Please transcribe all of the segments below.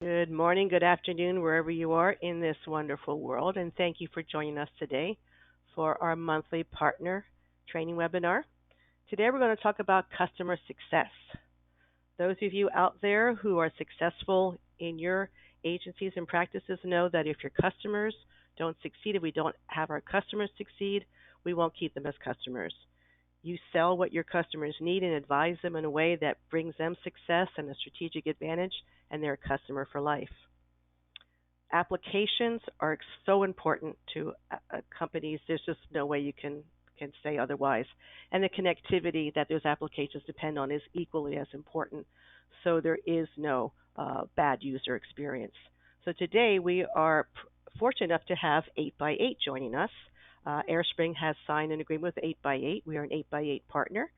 Good morning, good afternoon, wherever you are in this wonderful world, and thank you for joining us today for our monthly partner training webinar. Today we're going to talk about customer success. Those of you out there who are successful in your agencies and practices know that if your customers don't succeed, if we don't have our customers succeed, we won't keep them as customers. You sell what your customers need and advise them in a way that brings them success and a strategic advantage, and they're a customer for life. Applications are so important to companies. There's just no way you can say otherwise. And the connectivity that those applications depend on is equally as important. So there is no bad user experience. So today we are fortunate enough to have 8x8 joining us. AireSpring has signed an agreement with 8x8. We are an 8x8 partner,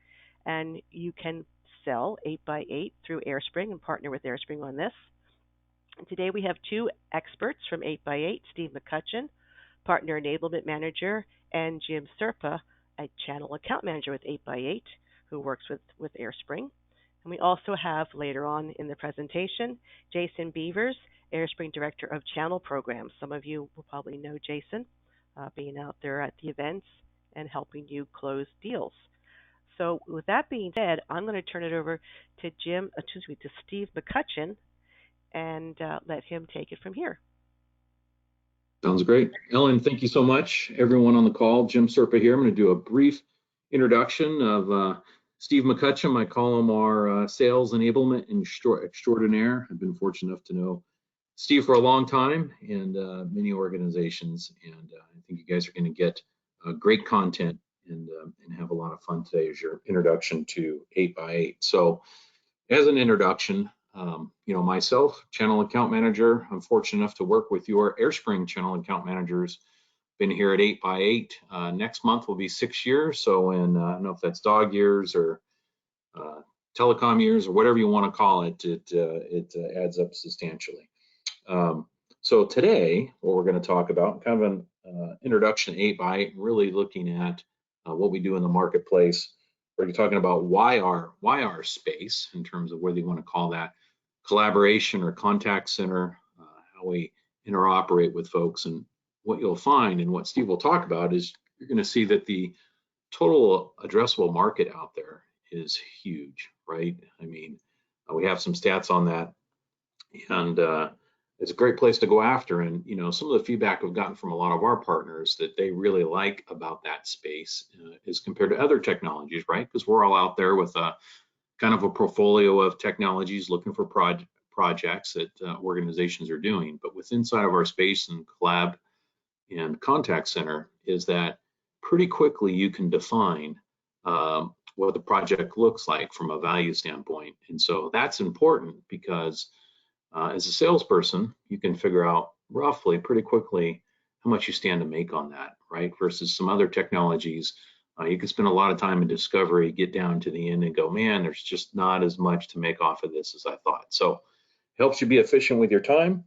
and you can sell 8x8 through AireSpring and partner with AireSpring on this. And today we have two experts from 8x8, Steve McCutcheon, Partner Enablement Manager, and Jim Serpa, a Channel Account Manager with 8x8, who works with AireSpring. And we also have later on in the presentation, Jason Beavers, AireSpring Director of Channel Programs. Some of you will probably know Jason, being out there at the events and helping you close deals. So with that being said, I'm going to turn it over to Steve McCutcheon, and let him take it from here. Sounds great. Ellen, thank you so much. Everyone on the call, Jim Serpa here. I'm going to do a brief introduction of Steve McCutcheon. I call him our sales enablement extraordinaire. I've been fortunate enough to know Steve for a long time and many organizations, and I think you guys are going to get great content and have a lot of fun today as your introduction to 8x8. So as an introduction, myself, Channel Account Manager, I'm fortunate enough to work with your AireSpring Channel Account Managers. Been here at 8x8. Next month will be 6 years, so in, I don't know if that's dog years or telecom years or whatever you want to call it, it adds up substantially. So today, what we're going to talk about, kind of an introduction to 8x8, really looking at what we do in the marketplace. We're talking about why our space, in terms of whether you want to call that collaboration or contact center, how we interoperate with folks. And what you'll find, and what Steve will talk about, is you're going to see that the total addressable market out there is huge, right? I mean, we have some stats on that, and it's a great place to go after. And some of the feedback we've gotten from a lot of our partners that they really like about that space is compared to other technologies, right? Because we're all out there with a kind of a portfolio of technologies looking for projects that organizations are doing. But inside of our space and collab and contact center is that pretty quickly you can define what the project looks like from a value standpoint. And so that's important because as a salesperson, you can figure out roughly pretty quickly how much you stand to make on that, right? Versus some other technologies, you can spend a lot of time in discovery, get down to the end and go, man, there's just not as much to make off of this as I thought. So it helps you be efficient with your time.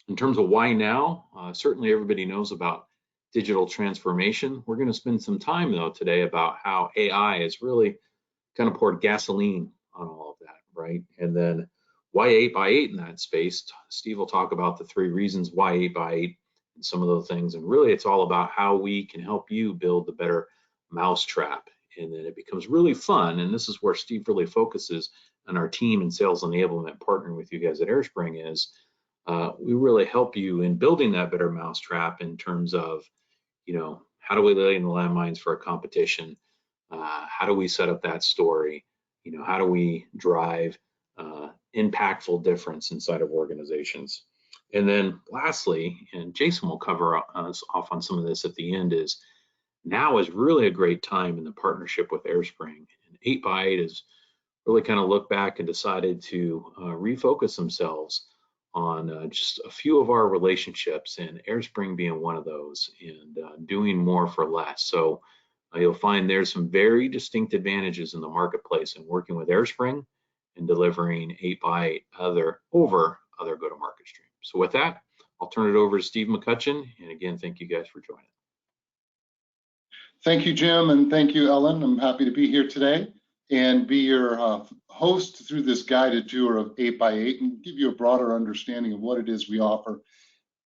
In terms of why now, certainly everybody knows about digital transformation. We're going to spend some time though today about how AI has really kind of poured gasoline on all of that, right? And then why 8x8 in that space. Steve will talk about the 3 reasons why 8x8 and some of those things. And really it's all about how we can help you build the better mousetrap. And then it becomes really fun. And this is where Steve really focuses on our team and sales enablement, partnering with you guys at AireSpring, is we really help you in building that better mousetrap in terms of, how do we lay in the landmines for a competition? How do we set up that story? How do we drive impactful difference inside of organizations? And then lastly, and Jason will cover us off on some of this at the end, is now is really a great time in the partnership with AireSpring. And 8x8 has really kind of looked back and decided to refocus themselves on just a few of our relationships, and AireSpring being one of those, and doing more for less. So you'll find there's some very distinct advantages in the marketplace in working with AireSpring and delivering 8x8 over other go-to-market streams. So with that, I'll turn it over to Steve McCutcheon. And again, thank you guys for joining. Thank you, Jim, and thank you, Ellen. I'm happy to be here today. and be your host through this guided tour of 8x8 and give you a broader understanding of what it is we offer.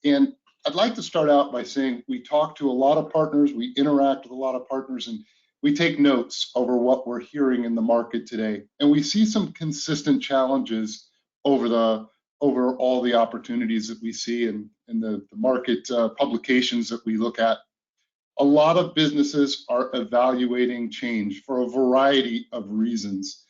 And I'd like to start out by saying we talk to a lot of partners, we interact with a lot of partners, and we take notes over what we're hearing in the market today. And we see some consistent challenges over all the opportunities that we see in the market publications that we look at. A lot of businesses are evaluating change for a variety of reasons.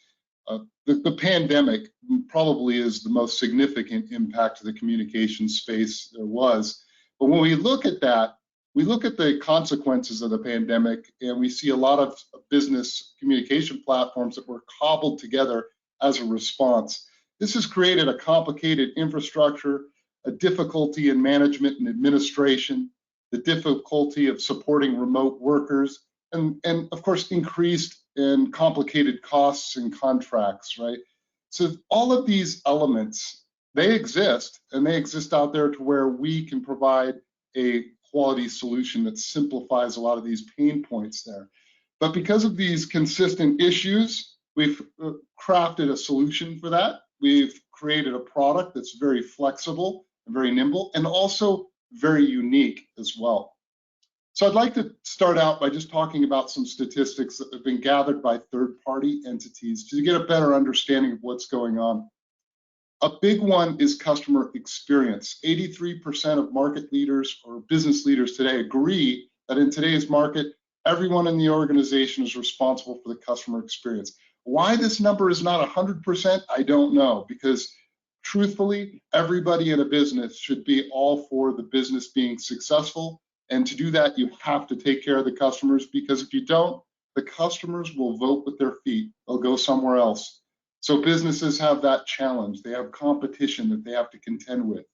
The pandemic probably is the most significant impact to the communication space there was. But when we look at that, we look at the consequences of the pandemic, and we see a lot of business communication platforms that were cobbled together as a response. This has created a complicated infrastructure, a difficulty in management and administration, the difficulty of supporting remote workers, and of course, increased and complicated costs and contracts, right? So all of these elements, they exist, and they exist out there to where we can provide a quality solution that simplifies a lot of these pain points there. But because of these consistent issues, we've crafted a solution for that. We've created a product that's very flexible and very nimble, and also very unique as well. So I'd like to start out by just talking about some statistics that have been gathered by third-party entities to get a better understanding of what's going on. A big one is customer experience. 83% of market leaders or business leaders today agree that in today's market, everyone in the organization is responsible for the customer experience. Why this number is not 100%, I don't know, because truthfully, everybody in a business should be all for the business being successful. And to do that, you have to take care of the customers, because if you don't, the customers will vote with their feet. They'll go somewhere else. So businesses have that challenge. They have competition that they have to contend with.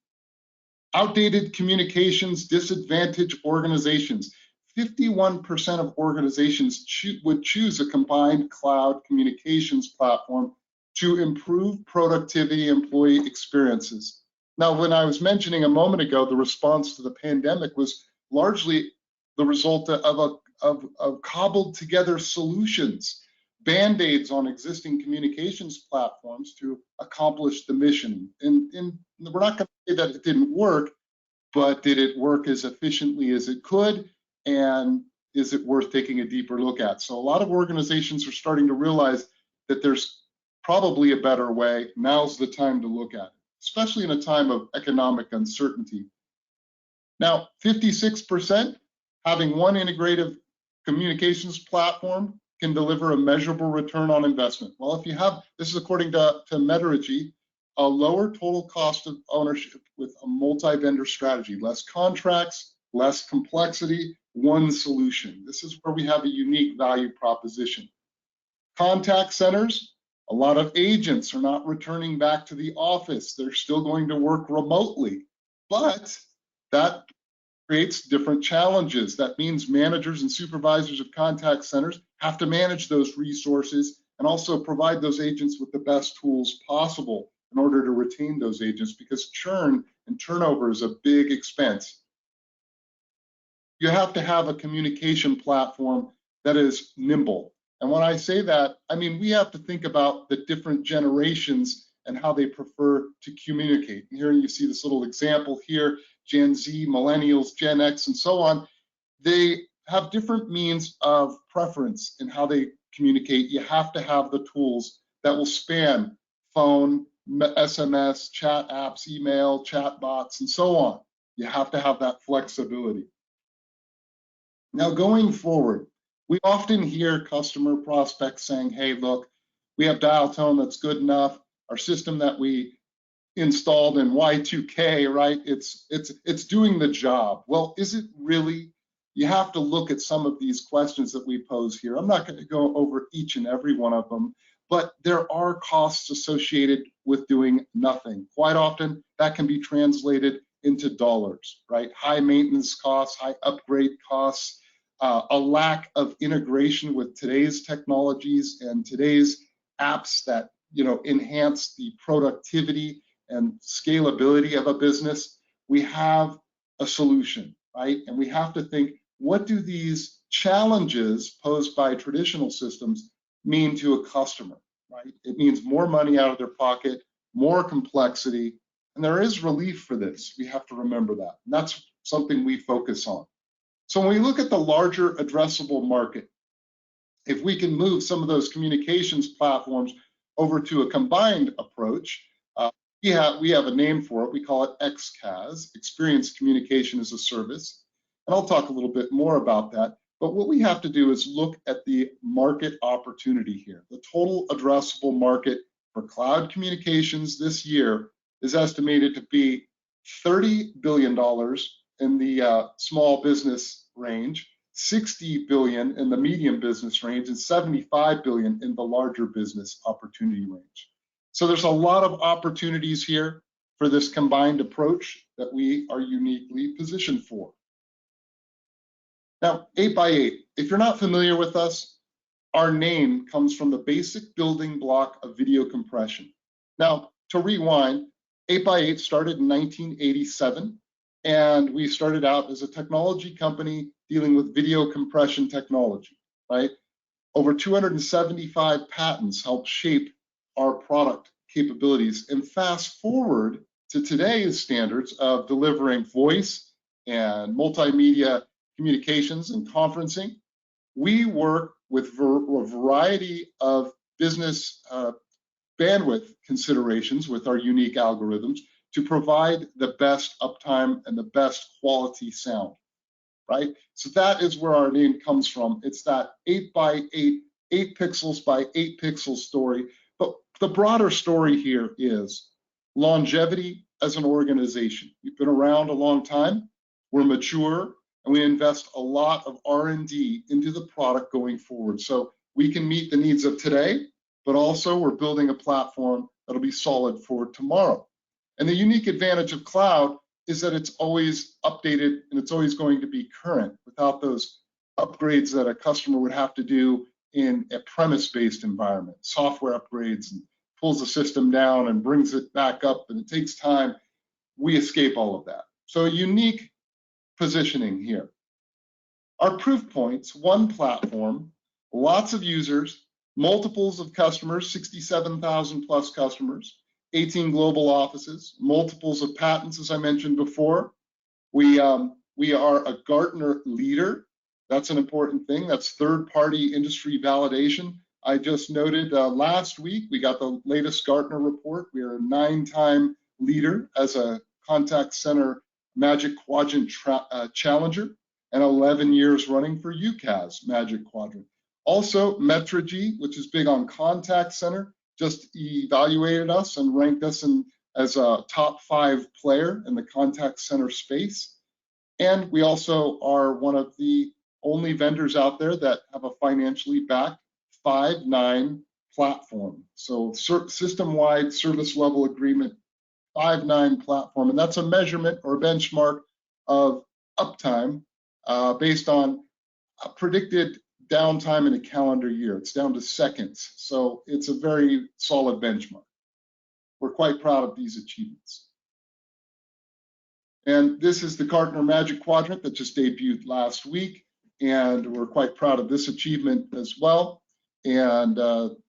Outdated communications disadvantage organizations. 51% of organizations would choose a combined cloud communications platform to improve productivity, employee experiences. Now, when I was mentioning a moment ago, the response to the pandemic was largely the result of cobbled together solutions, band-aids on existing communications platforms to accomplish the mission. And we're not going to say that it didn't work, but did it work as efficiently as it could? And is it worth taking a deeper look at? So a lot of organizations are starting to realize that there's probably a better way. Now's the time to look at it, especially in a time of economic uncertainty. Now, 56% having one integrative communications platform can deliver a measurable return on investment. Well, if you have, this is according to Metallurgy, a lower total cost of ownership with a multi-vendor strategy, less contracts, less complexity, one solution. This is where we have a unique value proposition. Contact centers, a lot of agents are not returning back to the office. They're still going to work remotely, but that creates different challenges. That means managers and supervisors of contact centers have to manage those resources and also provide those agents with the best tools possible in order to retain those agents, because churn and turnover is a big expense. You have to have a communication platform that is nimble. And when I say that, I mean, we have to think about the different generations and how they prefer to communicate. And here you see this little example here, Gen Z, Millennials, Gen X, and so on. They have different means of preference in how they communicate. You have to have the tools that will span phone, SMS, chat apps, email, chat bots, and so on. You have to have that flexibility. Now, going forward, we often hear customer prospects saying, hey, look, we have dial tone that's good enough. Our system that we installed in Y2K, right? It's doing the job. Well, is it really? You have to look at some of these questions that we pose here. I'm not going to go over each and every one of them, but there are costs associated with doing nothing. Quite often, that can be translated into dollars, right? High maintenance costs, high upgrade costs, a lack of integration with today's technologies and today's apps that enhance the productivity and scalability of a business. We have a solution, right? And we have to think, what do these challenges posed by traditional systems, mean to a customer, right? It means more money out of their pocket, more complexity, and there is relief for this. We have to remember that. And that's something we focus on. So when we look at the larger addressable market, if we can move some of those communications platforms over to a combined approach, we have a name for it. We call it XCaaS, Experience Communication as a Service. And I'll talk a little bit more about that. But what we have to do is look at the market opportunity here. The total addressable market for cloud communications this year is estimated to be $30 billion in the small business range, 60 billion in the medium business range, and 75 billion in the larger business opportunity range. So there's a lot of opportunities here for this combined approach that we are uniquely positioned for. Now, 8x8, if you're not familiar with us, our name comes from the basic building block of video compression. Now, to rewind, 8x8 started in 1987, and we started out as a technology company dealing with video compression technology, right? Over 275 patents helped shape our product capabilities. And fast forward to today's standards of delivering voice and multimedia communications and conferencing, we work with a variety of business bandwidth considerations with our unique algorithms to provide the best uptime and the best quality sound, right? So that is where our name comes from. It's that 8x8, 8 pixels by 8 pixels story. But the broader story here is longevity as an organization. We've been around a long time, we're mature, and we invest a lot of R&D into the product going forward. So we can meet the needs of today, but also we're building a platform that'll be solid for tomorrow. And the unique advantage of cloud is that it's always updated and it's always going to be current without those upgrades that a customer would have to do in a premise-based environment, software upgrades, and pulls the system down and brings it back up, and it takes time. We escape all of that. So a unique positioning here. Our proof points, one platform, lots of users, multiples of customers, 67,000 plus customers, 18 global offices, multiples of patents, as I mentioned before. We are a Gartner leader. That's an important thing. That's third-party industry validation. I just noted last week, we got the latest Gartner report. We are a 9-time leader as a contact center Magic Quadrant Challenger, and 11 years running for UCaaS Magic Quadrant. Also, Metrigy, which is big on contact center, just evaluated us and ranked us as a top 5 player in the contact center space. And we also are one of the only vendors out there that have a financially backed 5.9 platform. So system-wide service level agreement 5.9 platform, and that's a measurement or a benchmark of uptime based on a predicted downtime in a calendar year. It's down to seconds, so it's a very solid benchmark. We're quite proud of these achievements. And this is the Gartner Magic Quadrant that just debuted last week, and we're quite proud of this achievement as well. And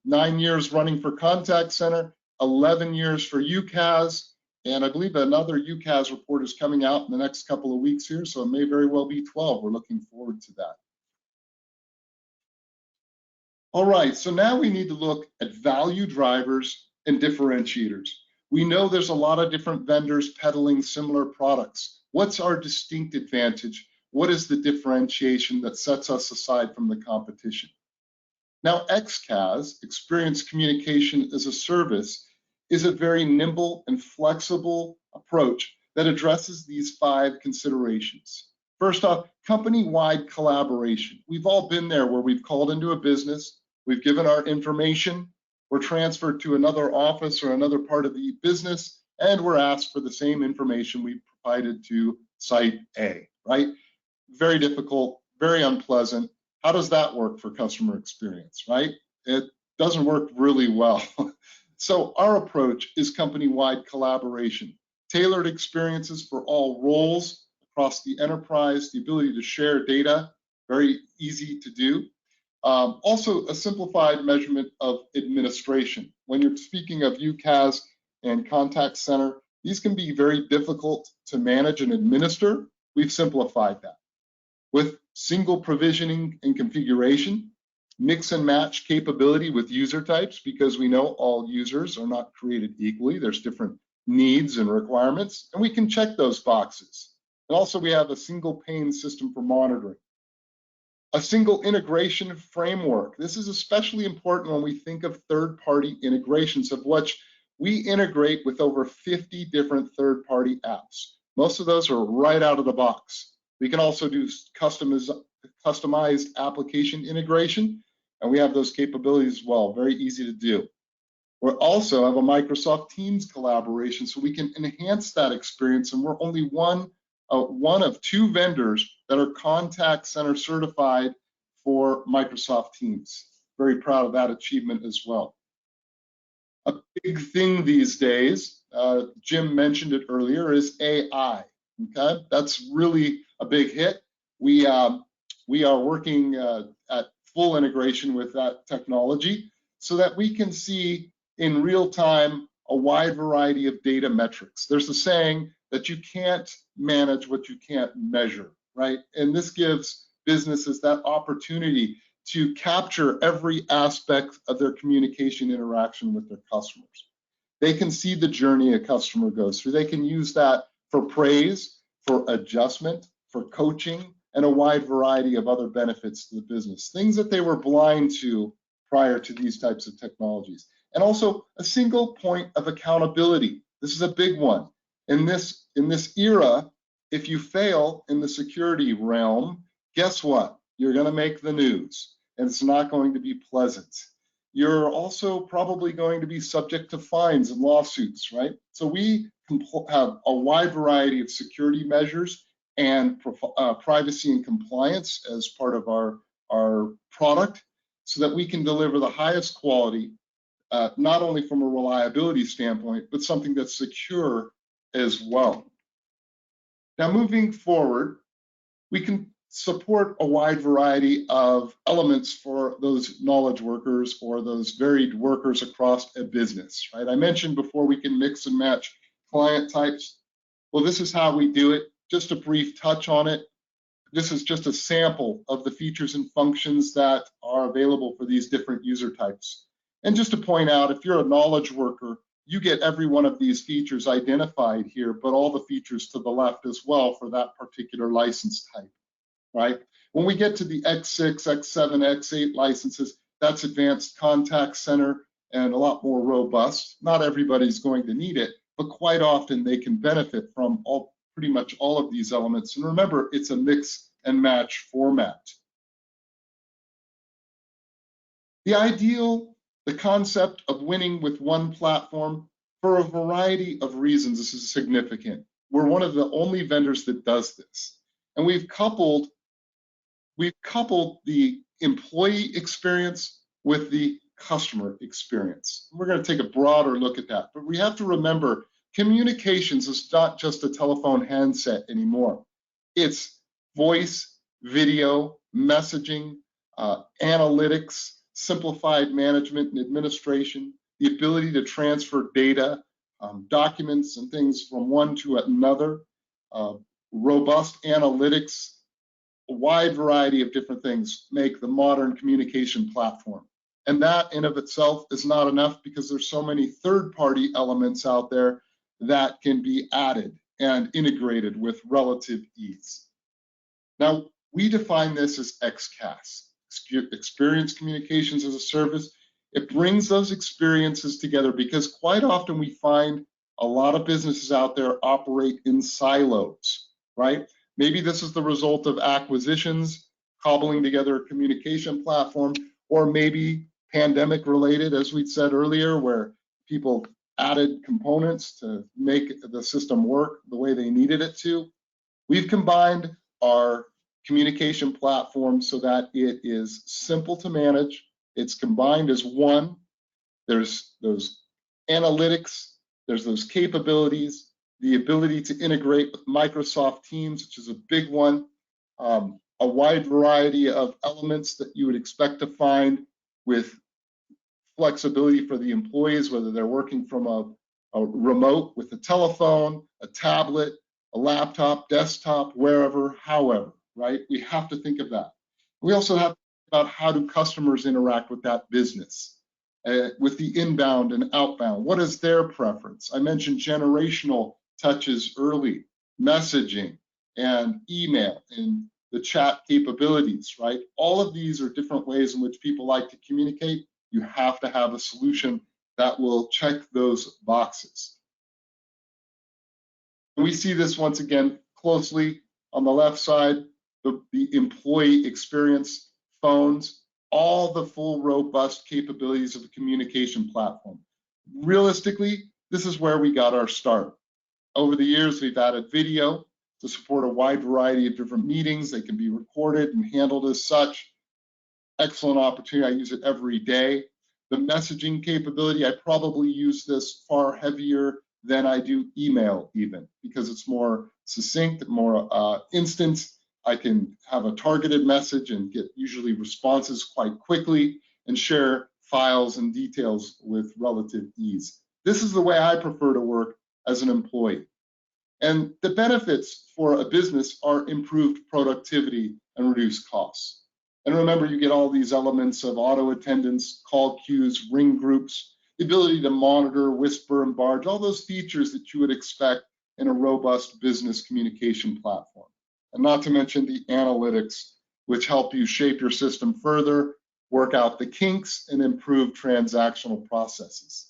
9 years running for contact center, 11 years for UCaaS, and I believe another UCaaS report is coming out in the next couple of weeks here, so it may very well be 12. We're looking forward to that. All right, so now we need to look at value drivers and differentiators. We know there's a lot of different vendors peddling similar products. What's our distinct advantage? What is the differentiation that sets us aside from the competition? Now, XCaaS, Experience Communication as a Service, is a very nimble and flexible approach that addresses these 5 considerations. First off, company-wide collaboration. We've all been there where we've called into a business, we've given our information, we're transferred to another office or another part of the business, and we're asked for the same information we provided to site A, right? Very difficult, very unpleasant. How does that work for customer experience, right? It doesn't work really well. So our approach is company-wide collaboration, tailored experiences for all roles across the enterprise, the ability to share data, very easy to do. Also, a simplified measurement of administration. When you're speaking of UCaaS and contact center, these can be very difficult to manage and administer. We've simplified that. With single provisioning and configuration, mix and match capability with user types, because we know all users are not created equally. There's different needs and requirements, and we can check those boxes. And also, we have a single pane system for monitoring. A single integration framework. This is especially important when we think of third-party integrations, of which we integrate with over 50 different third-party apps. Most of those are right out of the box. We can also do customized application integration, and we have those capabilities as well, very easy to do. We also have a Microsoft Teams collaboration, so we can enhance that experience, and we're only one of 2 vendors that are contact center certified for Microsoft Teams. Very proud of that achievement as well. A big thing these days, Jim mentioned it earlier, is AI. Okay, that's really a big hit. We are working at full integration with that technology so that we can see in real time a wide variety of data metrics. There's a saying that you can't manage what you can't measure, right? And this gives businesses that opportunity to capture every aspect of their communication interaction with their customers. They can see the journey a customer goes through. They can use that for praise, for adjustment, for coaching, and a wide variety of other benefits to the business, things that they were blind to prior to these types of technologies. And also a single point of accountability. This is a big one. In this era, if you fail in the security realm, guess what? You're going to make the news, and it's not going to be pleasant. You're also probably going to be subject to fines and lawsuits, right? So we have a wide variety of security measures and privacy and compliance as part of our product, so that we can deliver the highest quality, not only from a reliability standpoint, but something that's secure as well. Now, moving forward, we can support a wide variety of elements for those knowledge workers or those varied workers across a business, right? I mentioned before we can mix and match client types. Well, this is how we do it. Just a brief touch on it. This is just a sample of the features and functions that are available for these different user types. And just to point out, if you're a knowledge worker, you get every one of these features identified here, but all the features to the left as well for that particular license type, right? When we get to the X6, X7, X8 licenses, that's advanced contact center and a lot more robust. Not everybody's going to need it, but quite often they can benefit from pretty much all of these elements. And remember, it's a mix and match format. The concept of winning with one platform, for a variety of reasons, this is significant. We're one of the only vendors that does this. And we've coupled the employee experience with the customer experience. We're going to take a broader look at that, but we have to remember communications is not just a telephone handset anymore. It's voice, video, messaging, analytics, simplified management and administration, the ability to transfer data, documents and things from one to another, robust analytics, a wide variety of different things make the modern communication platform. And that in of itself is not enough, because there's so many third-party elements out there that can be added and integrated with relative ease. Now, we define this as XCaaS, Experience Communications as a Service. It brings those experiences together, because quite often we find a lot of businesses out there operate in silos, right? Maybe this is the result of acquisitions, cobbling together a communication platform, or maybe pandemic related, as we said earlier, where people added components to make the system work the way they needed it to. We've combined our communication platform so that it is simple to manage. It's combined as one. There's those analytics, there's those capabilities, the ability to integrate with Microsoft Teams, which is a big one. a wide variety of elements that you would expect to find with flexibility for the employees, whether they're working from a remote with a telephone, a tablet, a laptop, desktop, wherever, however, right? We have to think of that. We also have to think about how do customers interact with that business, with the inbound and outbound. What is their preference? I mentioned generational touches early, messaging and email and the chat capabilities, right? All of these are different ways in which people like to communicate. You have to have a solution that will check those boxes. We see this once again closely on the left side, the employee experience phones, all the full robust capabilities of a communication platform. Realistically, this is where we got our start. Over the years, we've added video to support a wide variety of different meetings. They can be recorded and handled as such. Excellent opportunity. I use it every day. The messaging capability, I probably use this far heavier than I do email even, because it's more succinct, more instant. I can have a targeted message and get usually responses quite quickly and share files and details with relative ease. This is the way I prefer to work as an employee. And the benefits for a business are improved productivity and reduced costs. And remember, you get all these elements of auto attendance, call queues, ring groups, the ability to monitor, whisper, and barge, all those features that you would expect in a robust business communication platform. And not to mention the analytics, which help you shape your system further, work out the kinks, and improve transactional processes.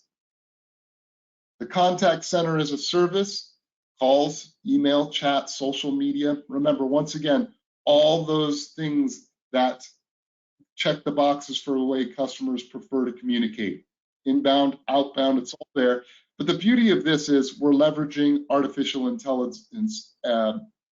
The contact center as a service, calls, email, chat, social media. Remember, once again, all those things that check the boxes for the way customers prefer to communicate. Inbound, outbound, it's all there. But the beauty of this is we're leveraging artificial intelligence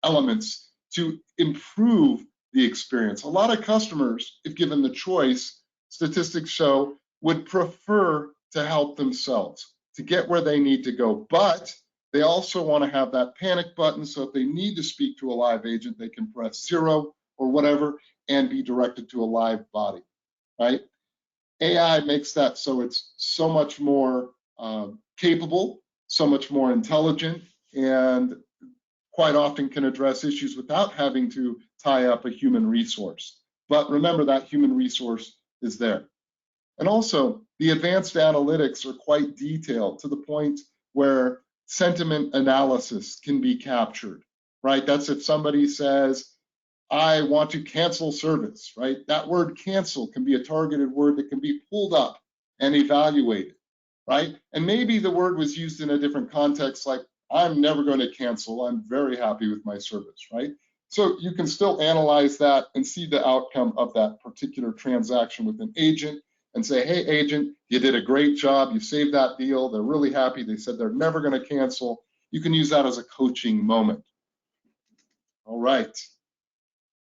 elements to improve the experience. A lot of customers, if given the choice, statistics show, would prefer to help themselves to get where they need to go. But they also want to have that panic button, so if they need to speak to a live agent, they can press 0 or whatever and be directed to a live body, right? AI makes that so it's so much more capable, so much more intelligent, and quite often can address issues without having to tie up a human resource. But remember, that human resource is there. And also, the advanced analytics are quite detailed to the point where sentiment analysis can be captured, right? That's if somebody says, I want to cancel service, right? That word cancel can be a targeted word that can be pulled up and evaluated, right? And maybe the word was used in a different context, like, I'm never going to cancel. I'm very happy with my service, right? So you can still analyze that and see the outcome of that particular transaction with an agent and say, hey, agent, you did a great job. You saved that deal. They're really happy. They said they're never going to cancel. You can use that as a coaching moment. All right.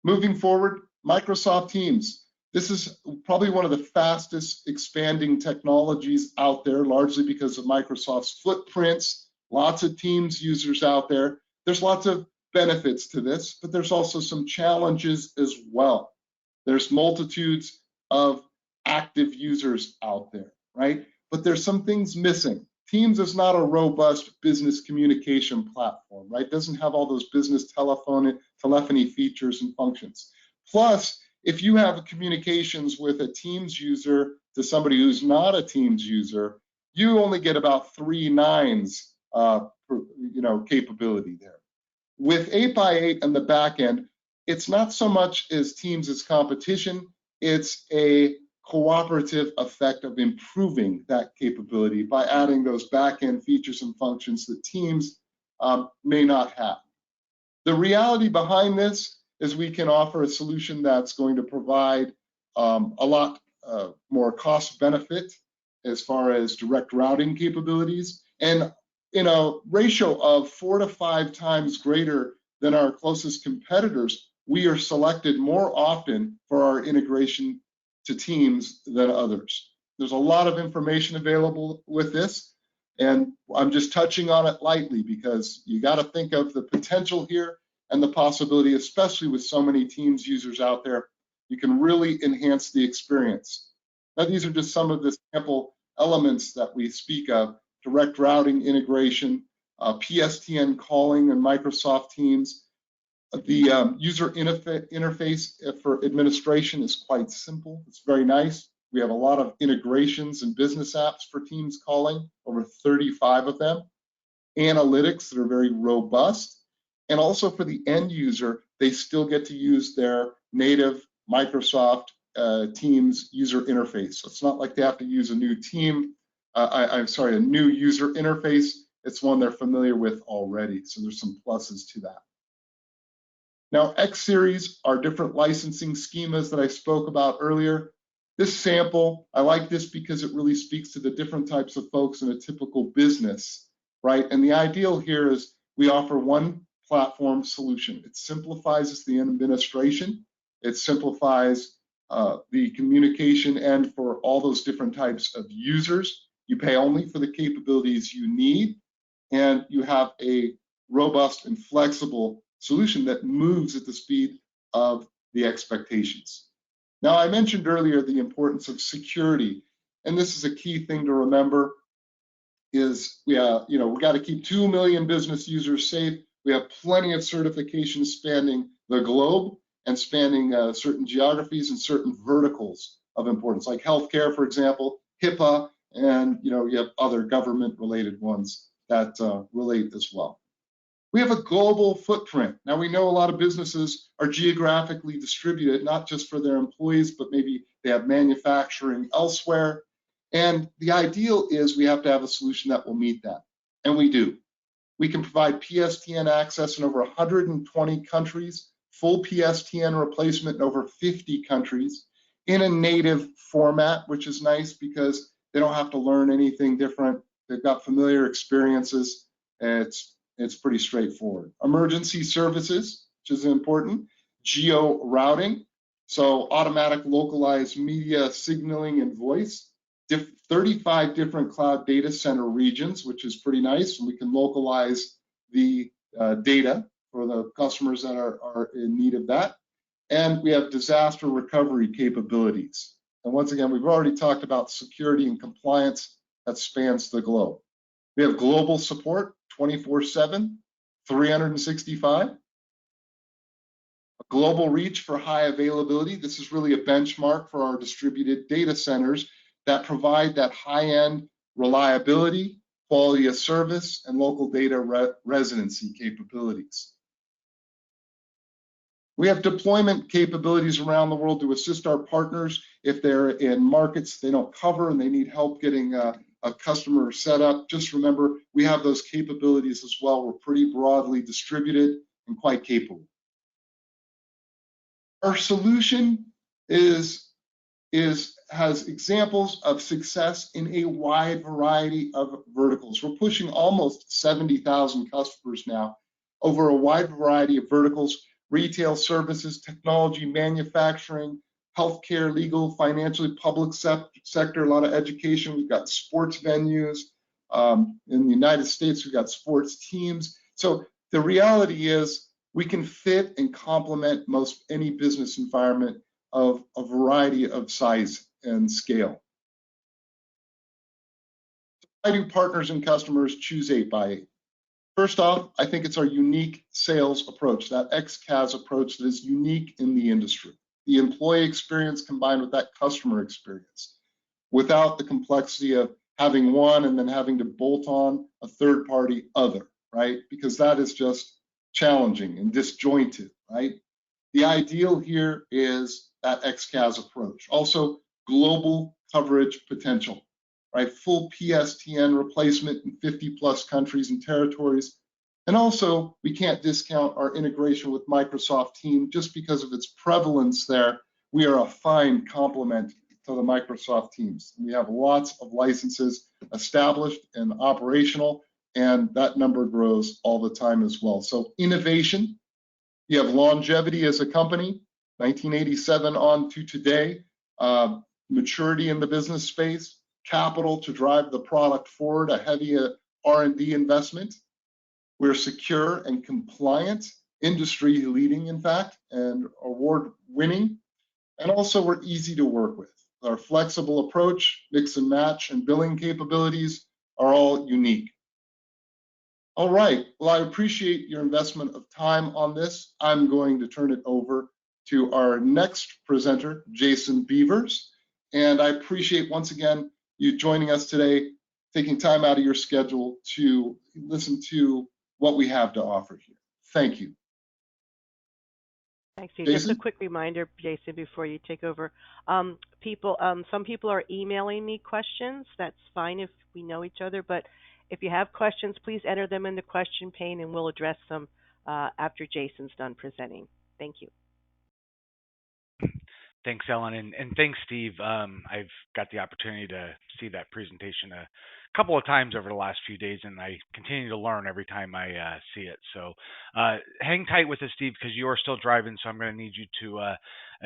Moving forward, Microsoft Teams. This is probably one of the fastest expanding technologies out there, largely because of Microsoft's footprints. Lots of Teams users out there. There's lots of benefits to this, but there's also some challenges as well. There's multitudes of active users out there, right? But there's some things missing. Teams is not a robust business communication platform, right? It doesn't have all those business telephony features and functions. Plus, if you have communications with a Teams user to somebody who's not a Teams user, you only get about 3 nines capability there. With 8x8 and the back end, it's not so much as Teams as competition, it's a cooperative effect of improving that capability by adding those back-end features and functions that Teams may not have. The reality behind this is we can offer a solution that's going to provide a lot more cost benefit as far as direct routing capabilities, and in a ratio of 4 to 5 times greater than our closest competitors, we are selected more often for our integration to Teams than others. There's a lot of information available with this, and I'm just touching on it lightly because you got to think of the potential here and the possibility, especially with so many Teams users out there, you can really enhance the experience. Now, these are just some of the sample elements that we speak of: direct routing integration, PSTN calling and Microsoft Teams. The user interface for administration is quite simple. It's very nice. We have a lot of integrations and business apps for Teams calling, over 35 of them. Analytics that are very robust. And also for the end user, they still get to use their native Microsoft Teams user interface. So it's not like they have to use a new a new user interface. It's one they're familiar with already. So there's some pluses to that. Now, X Series are different licensing schemas that I spoke about earlier. This sample, I like this because it really speaks to the different types of folks in a typical business, right? And the ideal here is we offer one platform solution. It simplifies the administration. It simplifies the communication end for all those different types of users. You pay only for the capabilities you need, and you have a robust and flexible solution that moves at the speed of the expectations. Now, I mentioned earlier the importance of security, and this is a key thing to remember. Is we got to keep 2 million business users safe. We have plenty of certifications spanning the globe and spanning certain geographies and certain verticals of importance, like healthcare, for example, HIPAA, and you have other government-related ones that relate as well. We have a global footprint. Now, we know a lot of businesses are geographically distributed, not just for their employees, but maybe they have manufacturing elsewhere. And the ideal is we have to have a solution that will meet that, and we do. We can provide PSTN access in over 120 countries, full PSTN replacement in over 50 countries, in a native format, which is nice because they don't have to learn anything different. They've got familiar experiences, and it's pretty straightforward. Emergency services, which is important. Geo routing, so automatic localized media signaling and voice. 35 different cloud data center regions, which is pretty nice. And we can localize the data for the customers that are in need of that. And we have disaster recovery capabilities. And once again, we've already talked about security and compliance that spans the globe. We have global support 24/7, 365. A global reach for high availability. This is really a benchmark for our distributed data centers that provide that high-end reliability, quality of service, and local data residency capabilities. We have deployment capabilities around the world to assist our partners if they're in markets they don't cover and they need help getting a customer set up. Just remember, we have those capabilities as well. We're pretty broadly distributed and quite capable. Our solution has examples of success in a wide variety of verticals. We're pushing almost 70,000 customers now over a wide variety of verticals: retail, services, technology, manufacturing, healthcare, legal, financially, public sector, a lot of education. We've got sports venues. In the United States, we've got sports teams. So the reality is we can fit and complement most any business environment of a variety of size and scale. Why do partners and customers choose 8x8? First off, I think it's our unique sales approach, that XCaaS approach that is unique in the industry. The employee experience combined with that customer experience, without the complexity of having one and then having to bolt on a third-party other, right? Because that is just challenging and disjointed, right? The ideal here is that XCaaS approach. Also, global coverage potential, right? Full PSTN replacement in 50+ countries and territories. And also, we can't discount our integration with Microsoft Teams just because of its prevalence there. We are a fine complement to the Microsoft Teams. We have lots of licenses established and operational, and that number grows all the time as well. So innovation, you have longevity as a company, 1987 on to today, maturity in the business space, capital to drive the product forward, a heavy R&D investment. We're secure and compliant industry leading, in fact, and award winning. And also, we're easy to work with. Our flexible approach, mix and match, and billing capabilities are all unique. All right, well, I appreciate your investment of time on this. I'm going to turn it over to our next presenter, Jason Beavers. And I appreciate once again you joining us today, taking time out of your schedule to listen to what we have to offer here. Thank you. Thanks, Steve. Just a Jason? quick reminder, Jason, before you take over. Some people are emailing me questions. That's fine if we know each other, but if you have questions, please enter them in the question pane and we'll address them after Jason's done presenting. Thank you. Thanks, Ellen, and thanks, Steve. I've got the opportunity to see that presentation a couple of times over the last few days, and I continue to learn every time I see it. So hang tight with us, Steve, because you are still driving, so I'm going to need you to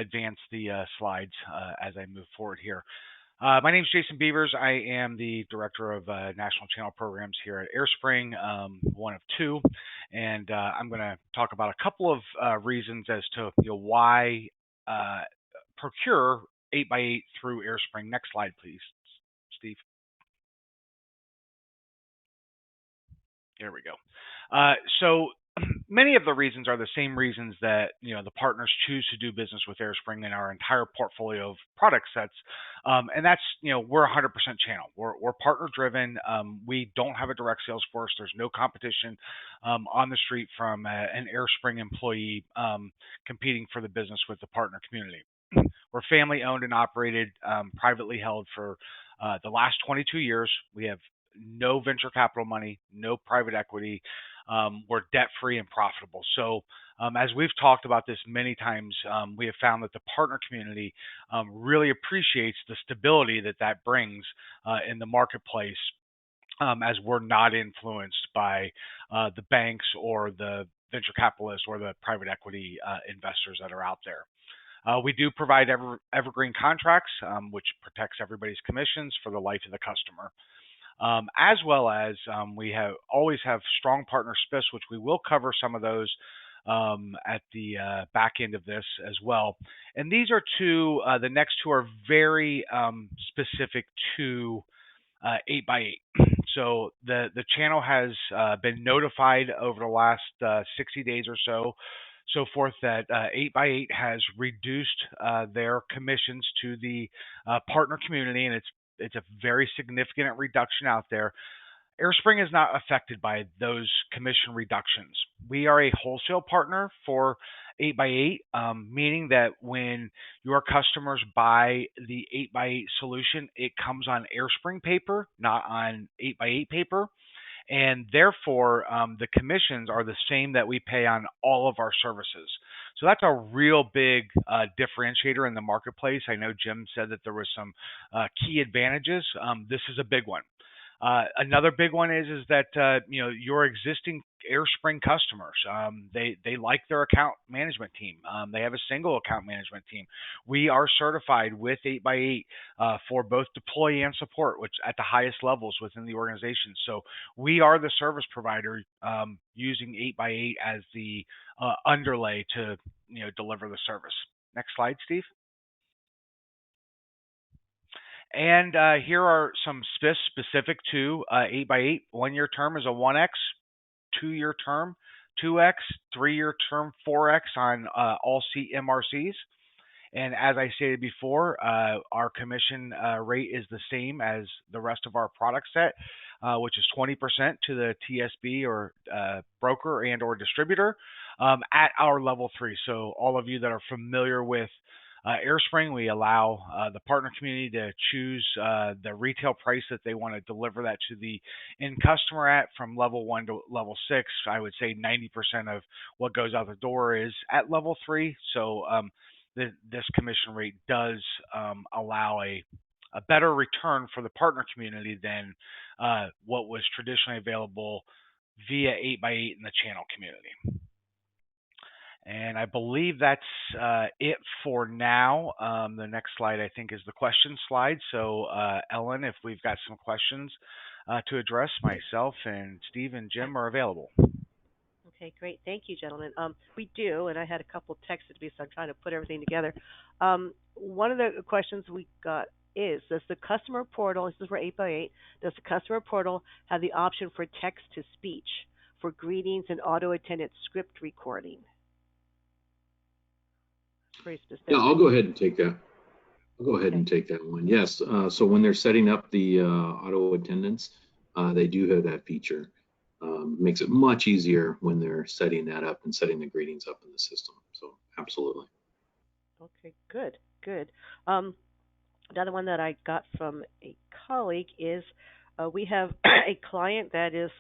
advance the slides as I move forward here. My name is Jason Beavers. I am the Director of National Channel Programs here at AireSpring, one of two, and I'm going to talk about a couple of reasons as to why procure 8x8 through AireSpring. Next slide, please, Steve. Here we go. So many of the reasons are the same reasons that the partners choose to do business with AireSpring in our entire portfolio of product sets, and that's we're 100% channel. We're partner driven. We don't have a direct sales force. There's no competition on the street from an AireSpring employee competing for the business with the partner community. We're family owned and operated, privately held for the last 22 years. We have no venture capital money, no private equity. We're debt free and profitable. So as we've talked about this many times, we have found that the partner community really appreciates the stability that brings in the marketplace, as we're not influenced by the banks or the venture capitalists or the private equity investors that are out there. We do provide evergreen contracts, which protects everybody's commissions for the life of the customer. As well as we always have strong partner spiffs, which we will cover some of those at the back end of this as well. And these are two, the next two are very specific to 8x8. So the channel has been notified over the last 60 days or so forth that 8x8 has reduced their commissions to the partner community, and it's a very significant reduction out there. AireSpring is not affected by those commission reductions. We are a wholesale partner for 8x8, meaning that when your customers buy the 8x8 solution, it comes on AireSpring paper, not on 8x8 paper. And therefore, the commissions are the same that we pay on all of our services. So that's a real big differentiator in the marketplace. I know Jim said that there was some key advantages. This is a big one. Another big one is that your existing AireSpring customers, they like their account management team. They have a single account management team. We are certified with 8x8 for both deploy and support, which at the highest levels within the organization. So we are the service provider using 8x8 as the underlay to deliver the service. Next slide, Steve. And here are some spiffs specific to 8x8. 1-year term is a 1x, 2-year term 2x, 3-year term 4x on all MRCs. And as I stated before, our commission rate is the same as the rest of our product set, which is 20% to the TSB or broker and or distributor at our level 3. So all of you that are familiar with AireSpring, we allow the partner community to choose the retail price that they want to deliver that to the end customer at, from level 1 to level 6. I would say 90% of what goes out the door is at level 3. So this commission rate does allow a better return for the partner community than what was traditionally available via 8x8 in the channel community. And I believe that's it for now. The next slide, I think, is the question slide. So, Ellen, if we've got some questions to address, myself and Steve and Jim are available. Okay, great. Thank you, gentlemen. We do, and I had a couple texted me, so I'm trying to put everything together. One of the questions we got is, does the customer portal, this is for 8 by 8, does the customer portal have the option for text to speech for greetings and auto-attended script recording? Very Yeah, specific. I'll go ahead and take that. I'll go ahead Okay. and take that one. Yes. So when they're setting up the auto attendance, they do have that feature. Makes it much easier when they're setting that up and setting the greetings up in the system. So absolutely. Okay, good, good. Um, Another one that I got from a colleague is we have a client that is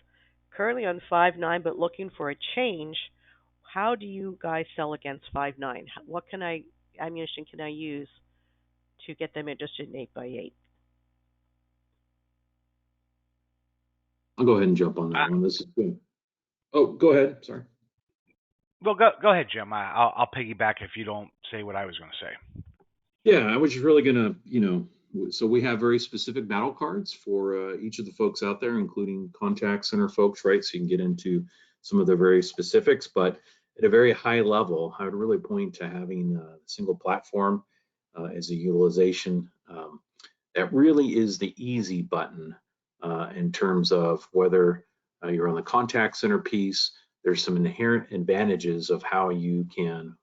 currently on 5.9 but looking for a change. How do you guys sell against 5.9? What can I ammunition can I use to get them interested in 8 by 8? I'll go ahead and jump on that one. This is good. Oh, go ahead. Sorry. Well, go ahead, Jim. I'll piggyback if you don't say what I was going to say. Yeah, I was just really gonna, so we have very specific battle cards for each of the folks out there, including contact center folks, right? So you can get into some of the very specifics, but at a very high level, I would really point to having a single platform as a utilization. That really is the easy button in terms of whether you're on the contact center piece. There's some inherent advantages of how you can,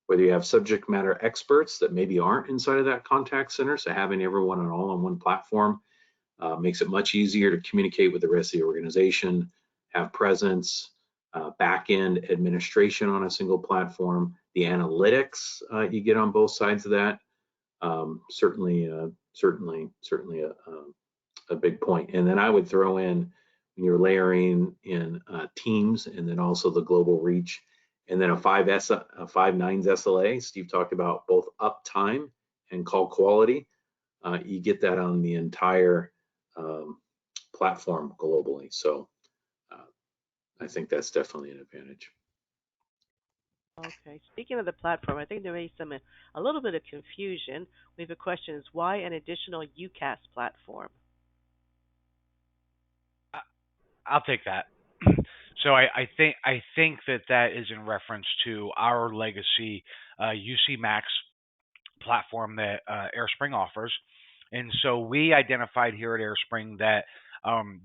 whether you have subject matter experts that maybe aren't inside of that contact center, so having everyone all on one platform makes it much easier to communicate with the rest of the organization, have presence, back end administration on a single platform, the analytics you get on both sides of that. Certainly a big point. And then I would throw in when you're layering in Teams, and then also the global reach, and then a 5.9s SLA. Steve talked about both uptime and call quality. You get that on the entire platform globally. So I think that's definitely an advantage. Okay. Speaking of the platform, I think there may be a little bit of confusion. We have a question: is why an additional UCaaS platform? I'll take that. So I think that is in reference to our legacy UC Max platform that AireSpring offers, and so we identified here at AireSpring that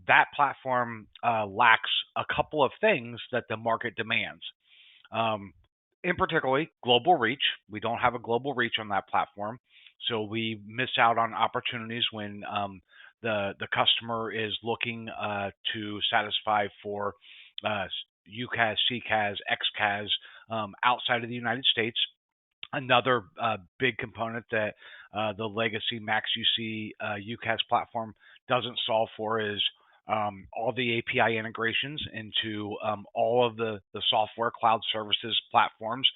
that platform lacks a couple of things that the market demands. Um, in particularly global reach. We don't have a global reach on that platform, so we miss out on opportunities when the customer is looking to satisfy for uh, UCaaS, CCaaS, XCaaS outside of the United States. Another big component that the legacy Max UC UCaaS platform doesn't solve for is all the API integrations into all of the software cloud services platforms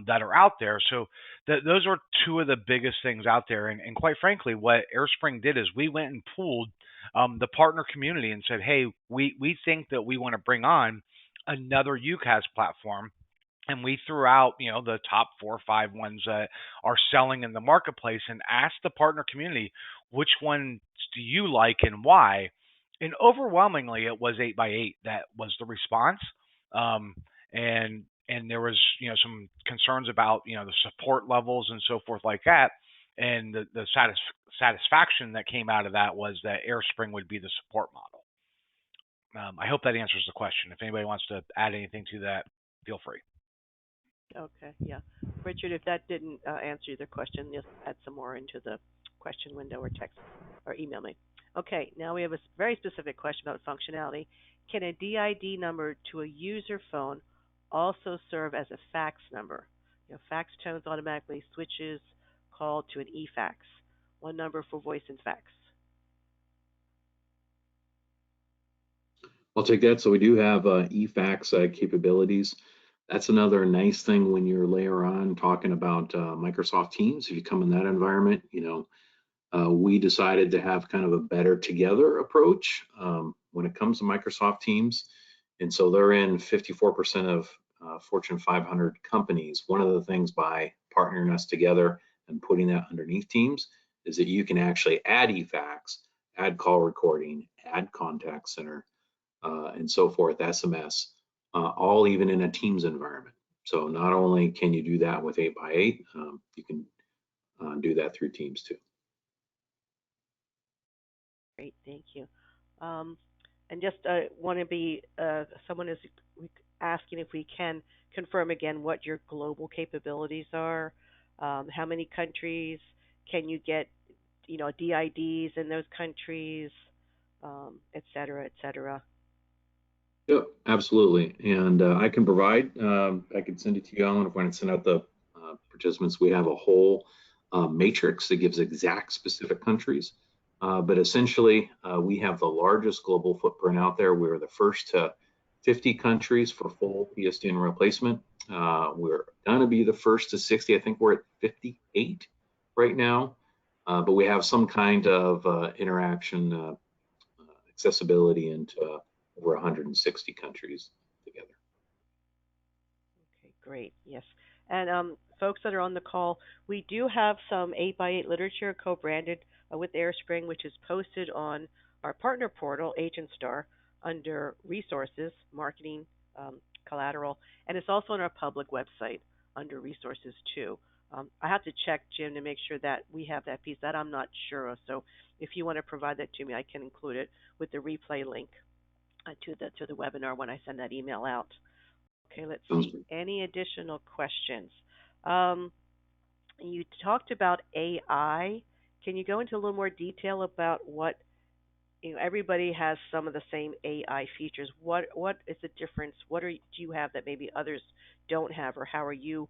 that are out there. So those are two of the biggest things out there. And quite frankly, what AireSpring did is we went and pooled the partner community and said, hey, we think that we want to bring on another UCaaS platform, and we threw out the top 4 or 5 ones that are selling in the marketplace and asked the partner community, which ones do you like and why? And overwhelmingly it was 8 by 8 that was the response. um, and there was some concerns about the support levels and so forth like that, and the satisfaction that came out of that was that AirSpring would be the support model. I hope that answers the question. If anybody wants to add anything to that, feel free. Okay, yeah. Richard, if that didn't answer your question, just add some more into the question window or text or email me. Okay, now we have a very specific question about functionality. Can a DID number to a user phone also serve as a fax number? Fax tones automatically switches call to an eFax. One number for voice and fax. I'll take that. So we do have eFax capabilities. That's another nice thing when you're later on talking about Microsoft Teams. If you come in that environment, we decided to have kind of a better together approach when it comes to Microsoft Teams. And so they're in 54% of Fortune 500 companies. One of the things by partnering us together and putting that underneath Teams is that you can actually add eFax, add call recording, add contact center, and so forth, SMS, all even in a Teams environment. So not only can you do that with 8x8, you can do that through Teams too. Great, thank you. Um, and just want to be, someone is asking if we can confirm again what your global capabilities are. How many countries can you get, DIDs in those countries, et cetera, et cetera. Yep, absolutely. And I can provide, I can send it to you, Alan, if I want to send out the participants. We have a whole matrix that gives exact specific countries. But essentially, we have the largest global footprint out there. We're the first to 50 countries for full PSTN replacement. We're going to be the first to 60. I think we're at 58 right now. But we have some kind of interaction accessibility into over 160 countries together. Okay, great. Yes. And folks that are on the call, we do have some 8x8 literature co-branded with AireSpring, which is posted on our partner portal, Agent Star, under Resources, Marketing, Collateral, and it's also on our public website under Resources too. I have to check, Jim, to make sure that we have that piece. That I'm not sure of. So if you want to provide that to me, I can include it with the replay link to the webinar when I send that email out. Okay, let's see. Any additional questions? You talked about AI. Can you go into a little more detail about what, everybody has some of the same AI features. What is the difference? Do you have that maybe others don't have, or how are you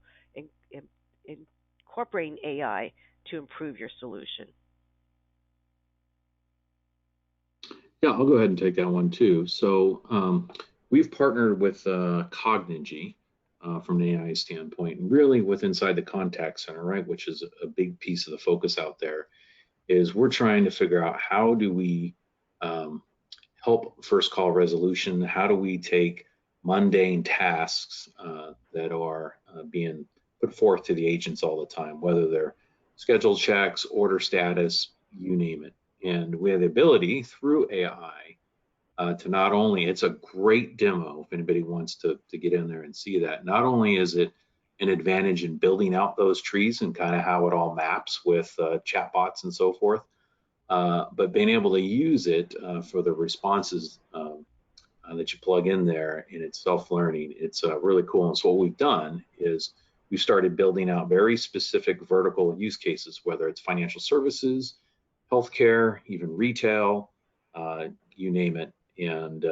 incorporating AI to improve your solution? Yeah, I'll go ahead and take that one too. So we've partnered with Cognigy from an AI standpoint, and really with inside the contact center, right, which is a big piece of the focus out there, is we're trying to figure out how do we help first call resolution? How do we take mundane tasks that are being put forth to the agents all the time, whether they're schedule checks, order status, you name it. And we have the ability through AI to not only, it's a great demo if anybody wants to get in there and see that. Not only is it an advantage in building out those trees and kind of how it all maps with chatbots and so forth, but being able to use it for the responses that you plug in there, and it's self-learning. It's really cool. And so what we've done is we started building out very specific vertical use cases, whether it's financial services, healthcare, even retail, you name it. And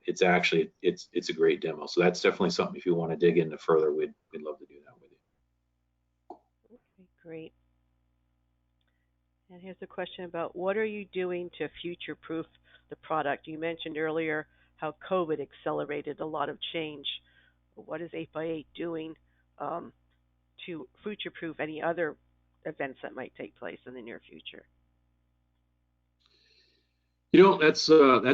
it's actually it's a great demo. So that's definitely something, if you want to dig into further, we'd love to do that with you. Okay, great. And here's a question about what are you doing to future-proof the product? You mentioned earlier how COVID accelerated a lot of change. What is 8x8 doing to future-proof any other events that might take place in the near future? That's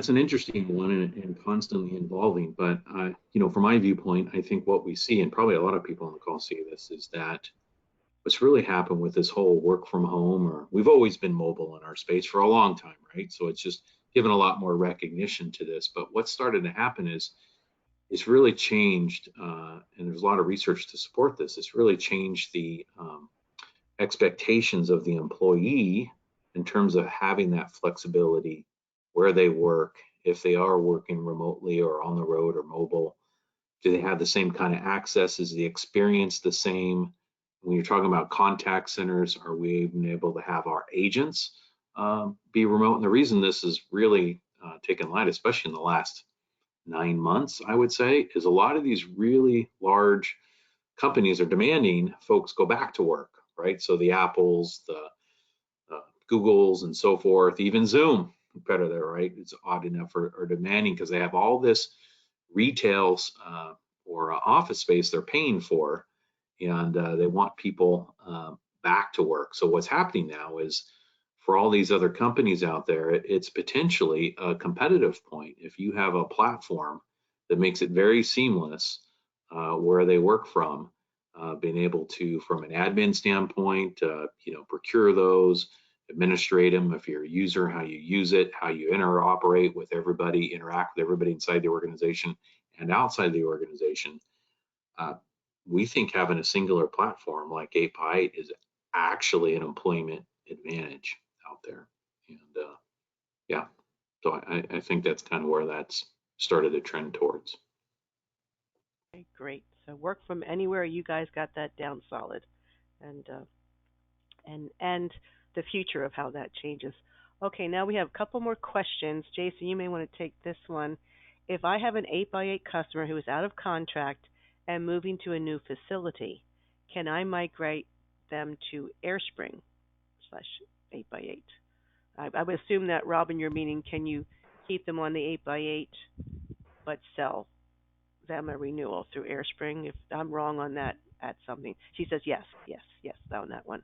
an interesting one and constantly evolving. But from my viewpoint, I think what we see, and probably a lot of people on the call see this, is that what's really happened with this whole work from home, or we've always been mobile in our space for a long time, right? So it's just given a lot more recognition to this. But what's started to happen is it's really changed, and there's a lot of research to support this. It's really changed the expectations of the employee in terms of having that flexibility where they work, if they are working remotely or on the road or mobile. Do they have the same kind of access? Is the experience the same? When you're talking about contact centers, are we even able to have our agents be remote? And the reason this is really taken light, especially in the last 9 months, I would say, is a lot of these really large companies are demanding folks go back to work, right? So the Apples, the Googles, and so forth, even Zoom, competitor, right? It's odd enough are demanding because they have all this retail or office space they're paying for, and they want people back to work. So what's happening now is for all these other companies out there, it's potentially a competitive point. If you have a platform that makes it very seamless where they work from, being able to, from an admin standpoint, procure those, administrate them, if you're a user, how you use it, how you interoperate with everybody, interact with everybody inside the organization, and outside the organization, we think having a singular platform like 8x8 is actually an employment advantage out there. And yeah, so I think that's kind of where that's started to trend towards. Okay, great. So work from anywhere. You guys got that down solid, and and the future of how that changes. Okay, now we have a couple more questions. Jason, you may want to take this one. If I have an 8x8 customer who is out of contract and moving to a new facility, can I migrate them to AireSpring slash 8x8? I would assume that, Robin, you're meaning can you keep them on the 8x8 but sell them a renewal through AireSpring? If I'm wrong on that, add something. She says yes, yes, yes, on that one.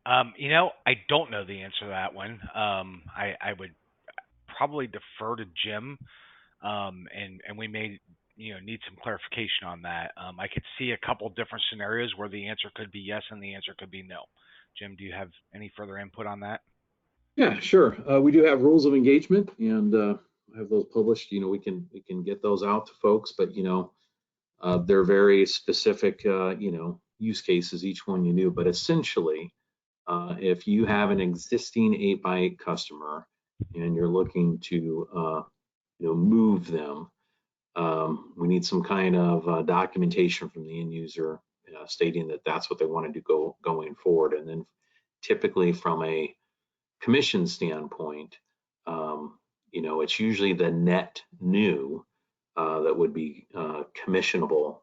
I don't know the answer to that one. I would probably defer to Jim, and we may need some clarification on that. I could see a couple different scenarios where the answer could be yes and the answer could be no. Jim, do you have any further input on that? Yeah, sure. We do have rules of engagement, and have those published. We can get those out to folks, but they're very specific. Use cases, each one you knew, but essentially, if you have an existing 8x8 customer and you're looking to move them, we need some kind of documentation from the end user stating that that's what they want to do going forward. And then typically from a commission standpoint, it's usually the net new that would be commissionable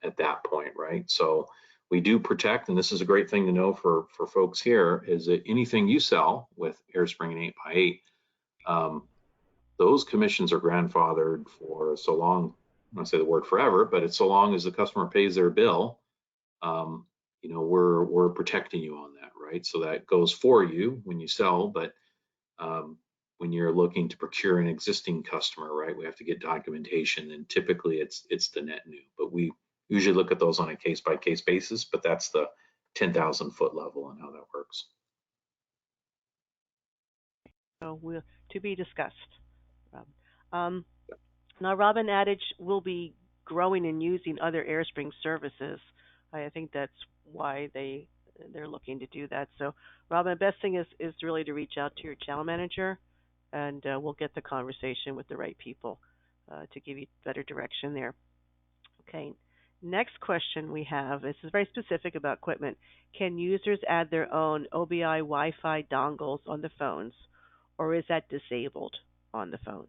at that point, right? So we do protect, and this is a great thing to know for folks here, is that anything you sell with AireSpring and 8x8, those commissions are grandfathered for so long, I don't say the word forever, but it's so long as the customer pays their bill, we're protecting you on that, right? So that goes for you when you sell, but when you're looking to procure an existing customer, right, we have to get documentation, and typically it's the net new, but we usually look at those on a case by case basis, but that's the 10,000 foot level and how that works. So to be discussed. Now, Robin Adage will be growing and using other AireSpring services. I think that's why they're looking to do that. So, Robin, the best thing is really to reach out to your channel manager, and we'll get the conversation with the right people to give you better direction there. Okay. Next question we have, this is very specific about equipment. Can users add their own OBI Wi-Fi dongles on the phones, or is that disabled on the phones?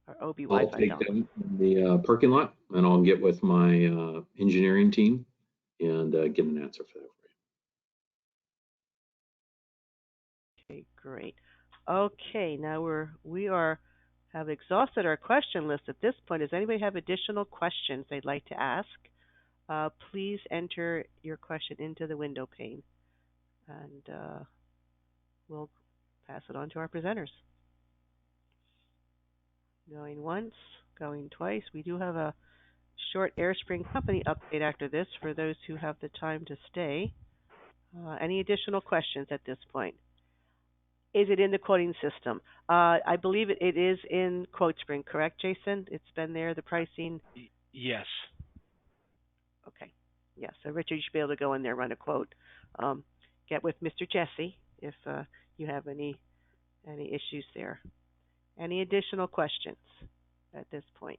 Or OB I'll Wi-Fi take dongles. them in the parking lot, and I'll get with my engineering team and get an answer for that for you. Okay, great. Okay, now we have exhausted our question list at this point. Does anybody have additional questions they'd like to ask? Please enter your question into the window pane, and we'll pass it on to our presenters. Going once, going twice. We do have a short AireSpring company update after this for those who have the time to stay. Any additional questions at this point? Is it in the quoting system? I believe it is in QuoteSpring, correct, Jason? It's been there, the pricing? Yes. Okay. Yeah, so Richard, you should be able to go in there, run a quote. Get with Mr. Jesse if you have any issues there. Any additional questions at this point?